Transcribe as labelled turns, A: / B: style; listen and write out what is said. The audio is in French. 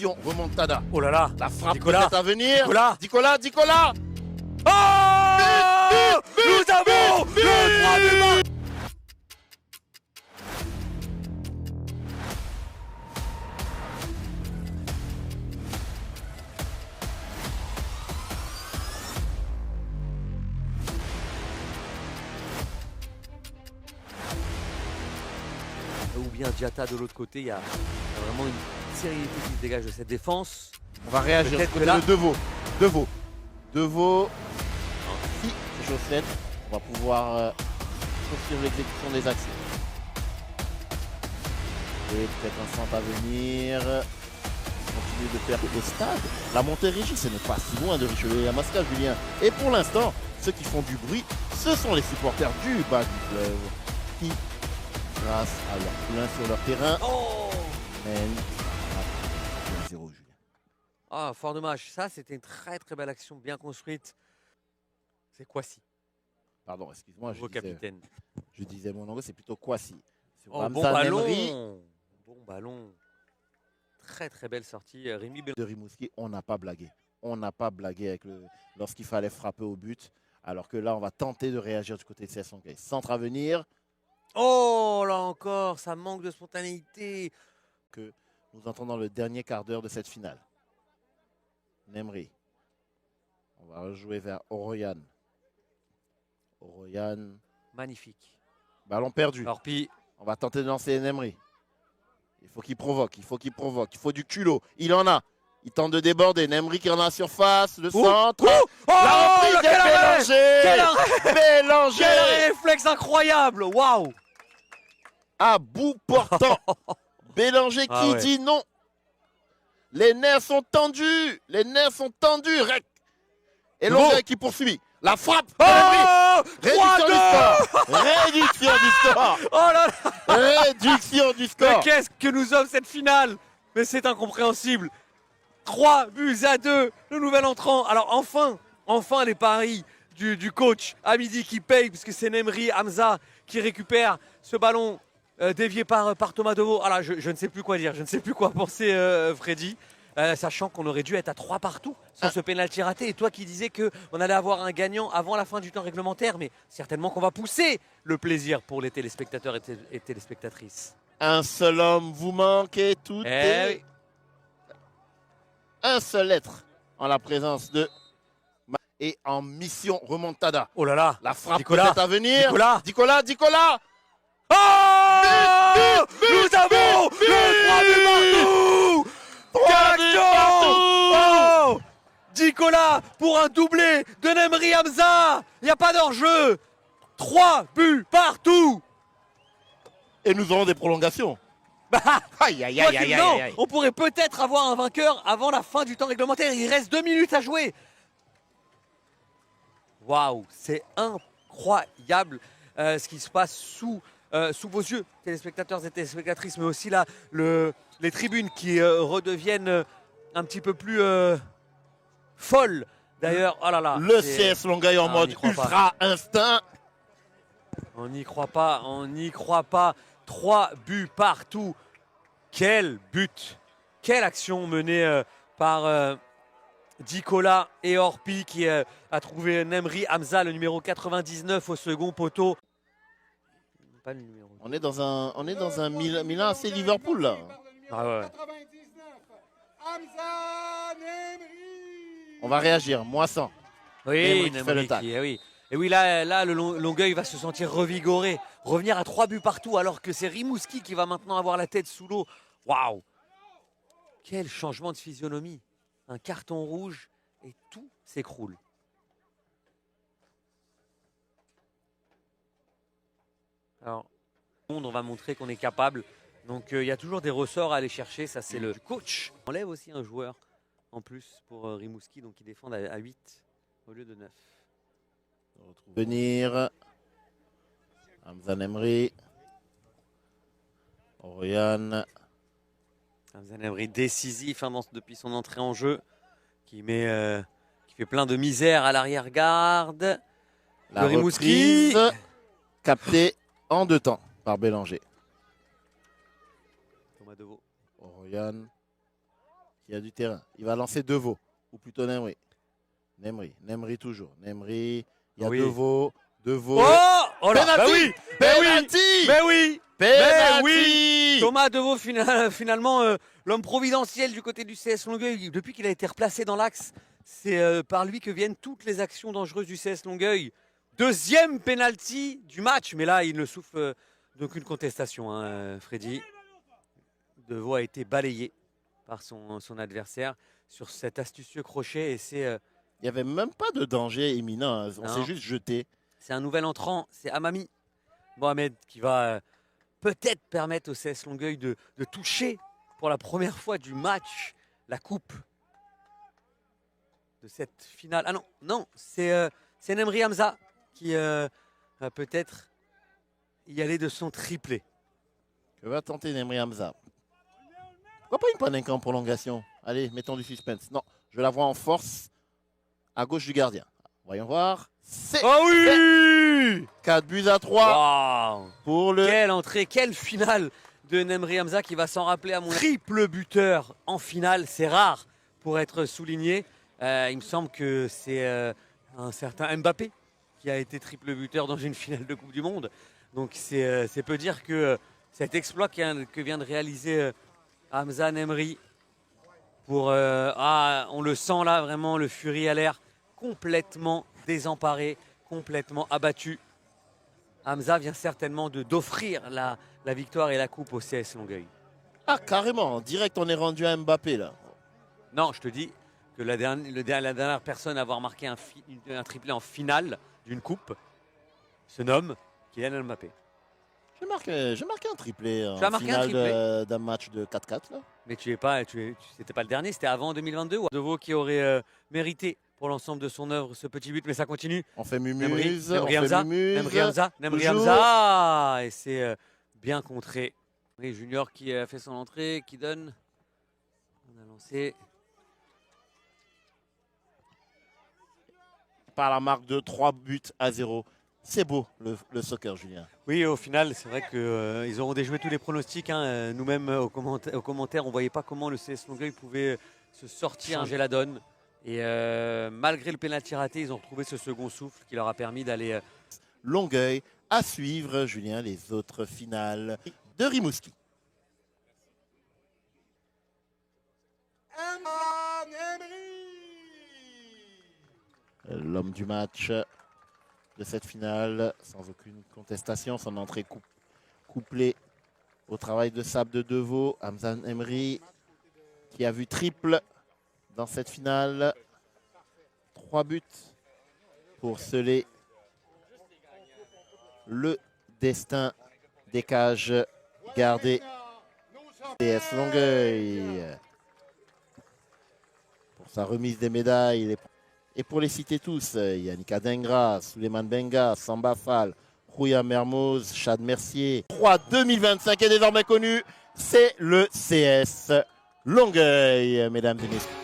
A: Remontada.
B: Oh là là.
A: La frappe
B: Nicolas.
A: peut-être à venir.
B: Nicolas. Oh, nous avons le droit de marque. Ou bien Diatta de l'autre côté, il y a vraiment une sérénité qui se dégage de cette défense.
A: On va réagir.
B: Peut-être
A: Côté
B: que là-
A: de Deveau. Si c'est chaussette, on va pouvoir poursuivre l'exécution des actions. Et peut-être un centre à venir. Continue de faire au stade. La Montérégie, ce n'est pas si loin de Richelieu-Yamaska, Julien. Et pour l'instant, ceux qui font du bruit, ce sont les supporters du bas du fleuve qui, grâce à leur poulain sur leur terrain, mènent à 1-0, Julien.
B: Ah, fort dommage. Ça, c'était une très très belle action, bien construite. C'est Kwasi,
A: Pardon, excuse-moi,
B: nouveau capitaine.
A: je disais mon nom, c'est plutôt Kwasi. Sur
B: Oh,
A: Hamza
B: bon ballon.
A: Nemri
B: Bon ballon. Très très belle sortie. Rémi Bel...
A: de Rimouski, on n'a pas blagué. On n'a pas blagué avec lorsqu'il fallait frapper au but. Alors que là, on va tenter de réagir du côté de CS Longueuil. Centre à venir.
B: Oh, là encore, ça manque de spontanéité.
A: Que nous entrons dans le dernier quart d'heure de cette finale. Nemri. On va rejouer vers Oroyan. Oroyan.
B: Magnifique.
A: Ballon perdu.
B: Orpi.
A: On va tenter de lancer Nemri. Il faut qu'il provoque, il faut du culot. Il en a. Il tente de déborder. Nemri qui en a la surface, le centre. La reprise
B: quel arrêt! Quel
A: de Bélanger.
B: Quel réflexe incroyable! Waouh!
A: À bout portant. Bélanger
B: Ah
A: qui
B: ouais.
A: dit non. Les nerfs sont tendus. Rec. Et
B: Beau.
A: Longueuil qui poursuit. La frappe.
B: Oh!
A: Réduction du
B: 3-2!
A: score. Réduction du score.
B: Oh là là!
A: Réduction du
B: Mais
A: score.
B: qu'est-ce que nous sommes cette finale? Mais c'est incompréhensible. 3-2, le nouvel entrant. Alors enfin les paris du coach à midi qui paye, puisque c'est Nemri Hamza qui récupère ce ballon dévié par Thomas Deveau. Alors je ne sais plus quoi dire, je ne sais plus quoi penser Freddy. Sachant qu'on aurait dû être à 3 partout sans ce pénalty raté. Et toi qui disais qu'on allait avoir un gagnant avant la fin du temps réglementaire, mais certainement qu'on va pousser le plaisir pour les téléspectateurs et téléspectatrices.
A: Un seul homme vous manque et tout est...
B: Oui.
A: Un seul être en la présence de... Et en mission remontada.
B: Oh là là!
A: La frappe
B: Nicolas.
A: peut-être à venir.
B: Nicolas. Oh! Nous avons le 3 buts partout! Quelle action! Oh! Nicolas pour un doublé de Nemri Hamza! Il n'y a pas d'enjeu! 3 buts partout!
A: Et nous aurons des prolongations. Aïe, aïe,
B: Quoi
A: aïe,
B: qu'il
A: aïe,
B: non,
A: aïe, aïe.
B: on pourrait peut-être avoir un vainqueur avant la fin du temps réglementaire. Il reste 2 minutes à jouer. Waouh, c'est incroyable ce qui se passe sous vos yeux, téléspectateurs et téléspectatrices, mais aussi là, les tribunes qui redeviennent un petit peu plus folles. D'ailleurs, oh là là.
A: Le CS Longueuil en
B: Ah, on
A: mode
B: n'y croit pas.
A: ultra instinct.
B: On n'y croit pas. 3 buts partout. Quel but! Quelle action menée par Nicolas et Orpi qui a trouvé Nemri Hamza, le numéro 99 au second poteau. Pas le numéro.
A: On est dans un Milan AC Liverpool là.
B: Ah ouais.
A: On va réagir, Moisson.
B: Oui,
A: Nemri qui fait le tacle.
B: oui. Et oui, là le Longueuil va se sentir revigoré. Revenir à 3 buts partout alors que c'est Rimouski qui va maintenant avoir la tête sous l'eau. Waouh! Quel changement de physionomie. Un carton rouge et tout s'écroule. Alors, on va montrer qu'on est capable. Donc il y a toujours des ressorts à aller chercher. Ça, c'est le coach. On enlève aussi un joueur en plus pour Rimouski, donc ils défendent à 8 au lieu de 9.
A: Venir. Hamza Nemri. Oriane.
B: Hamza Nemri décisif depuis son entrée en jeu, qui fait plein de misère à l'arrière-garde.
A: La
B: de Rimouski.
A: reprise captée en 2 temps par Bélanger.
B: Thomas Deveau.
A: Oriane. qui a du terrain. Il va lancer Deveau, ou plutôt Nemri. Nemri toujours. Nemri, il y a
B: Oui.
A: Deveau.
B: Oh là, bah oui,
A: Penalty
B: mais oui,
A: Penalty
B: Thomas Deveau, finalement, l'homme providentiel du côté du CS Longueuil, depuis qu'il a été replacé dans l'axe, c'est par lui que viennent toutes les actions dangereuses du CS Longueuil. Deuxième penalty du match, mais là, il ne souffre d'aucune contestation, hein, Freddy. Deveau a été balayé par son adversaire sur cet astucieux crochet et c'est
A: Il n'y avait même pas de danger imminent, hein. On
B: Non.
A: s'est juste jeté.
B: c'est un nouvel entrant, c'est Amami Mohamed qui va peut-être permettre au CS Longueuil de toucher pour la première fois du match la coupe de cette finale. Ah non, c'est Nemri Hamza qui va peut-être y aller de son triplé.
A: Que va tenter Nemri Hamza? Pourquoi pas une Panenka en prolongation? Allez, mettons du suspense. Non, je la vois en force à gauche du gardien. Voyons voir. C'est
B: Oh oui
A: 4-3
B: Waouh
A: pour le...
B: Quelle entrée, quelle finale de Nemri Hamza qui va s'en rappeler à mon triple buteur en finale. C'est rare pour être souligné. Il me semble que c'est un certain Mbappé qui a été triple buteur dans une finale de Coupe du Monde. Donc c'est peu dire que cet exploit que vient de réaliser Hamza Nemri, on le sent là vraiment, le Fury à l'air, complètement désemparé, complètement abattu. Hamza vient certainement d'offrir la victoire et la coupe au CS Longueuil.
A: Ah, carrément. Direct, on est rendu à Mbappé, là.
B: Non, je te dis que la dernière personne à avoir marqué un triplé en finale d'une coupe se nomme Kylian Mbappé.
A: J'ai marqué un triplé
B: Tu as
A: en
B: marqué un
A: finale
B: triplé
A: d'un match de 4-4, là.
B: Mais c'était pas le dernier, c'était avant 2022. Deveau qui aurait mérité pour l'ensemble de son œuvre ce petit but, mais ça continue.
A: On fait
B: Nemri
A: Mumuse, on fait
B: Hamza,
A: Mumuse.
B: Nemri
A: Toujours.
B: Hamza, et c'est bien contré. Et Junior qui a fait son entrée, qui donne. On a lancé.
A: Par la marque de 3-0. C'est beau, le soccer, Julien.
B: Oui, au final, c'est vrai qu'ils auront déjoué tous les pronostics, hein. Nous-mêmes, aux commentaires, on ne voyait pas comment le CS Longueuil pouvait se sortir, changer la donne. Et malgré le pénalty raté, ils ont retrouvé ce second souffle qui leur a permis d'aller...
A: Longueuil, à suivre, Julien, les autres finales de Rimouski. L'homme du match de cette finale, sans aucune contestation, son entrée couplée au travail de sable de Deveau, Hamza Nemri, qui a vu triple dans cette finale. 3 buts pour sceller le destin des cages gardées. CS Longueuil pour sa remise des médailles. Et pour les citer tous, Yannick Adengra, Souleymane Benga, Samba Fall, Rouya Mermoz, Chad Mercier. 3 2025 est désormais connu, c'est le CS Longueuil, mesdames et messieurs.